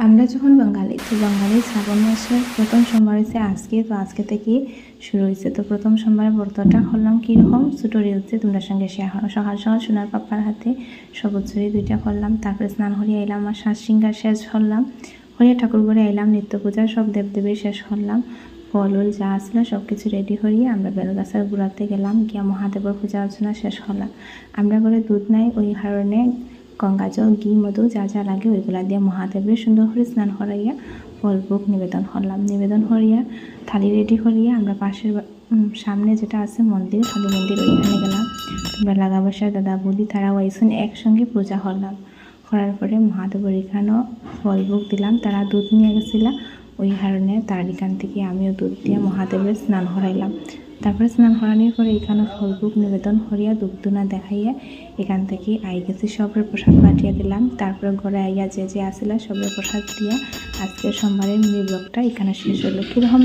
আমরা যখন বাঙালি, তো বাঙালি শ্রাবণ মাসের প্রথম সোমবার হচ্ছে আজকে। তো আজকে থেকে শুরু হয়েছে। তো প্রথম সোমবারে ব্রতটা করলাম কীরকম ছোটো রিলসে তোমরা সঙ্গে শেয়ার হলো। সকাল সকাল সোনার পাপ্পার হাতে সবুজ ছড়ি 2টা করলাম, তারপরে স্নান হরিয়ে এলাম, আর সাজ শৃঙ্গার শেষ করলাম, হরিয়া ঠাকুর ঘরে এলাম, নিত্য পূজার সব দেবদেবীর শেষ করলাম, ফল যা আসলো সব কিছু রেডি হরিয়ে আমরা বেলগাছার গুড়াতে গেলাম, গিয়া মহাদেবের পূজা অর্চনা শেষ করলাম। আমরা ঘরে দুধ নাই, ওই কারণে গঙ্গা জল, ঘি, মধু যা যা লাগে ওইগুলা দিয়ে মহাদেবের সুন্দর করে স্নান করাইয়া ফল ভোগ নিবেদন করলাম। নিবেদন করিয়া থালি রেডি করিয়া আমরা পাশের সামনে যেটা আছে মন্দির, কালী মন্দির, ওইখানে গেলাম। তোমরা লাগা বসার দাদা বৌদি তারাও আইসুন, একসঙ্গে পূজা করলাম। করার পরে মহাদেবের এখানেও ফল ভোগ দিলাম। তারা দুধ নিয়ে গেছিলা, ওই কারণে তার এখান থেকে আমিও দুধ দিয়ে মহাদেবের স্নান করাইলাম। তারপরে স্নান করানোর পরে এখানে ফল ভোগ নিবেদন করিয়া ধূপধুনা দেখাইয়া এখান থেকে আই গেছি, সবের প্রসাদ পাঠিয়ে দিলাম। তারপরে ঘরে আইয়া যে আসিলা সবের প্রসাদ দিয়া আজকের সোমবারের মিনি ব্লগটা এখানে শেষ হলো। কীরকম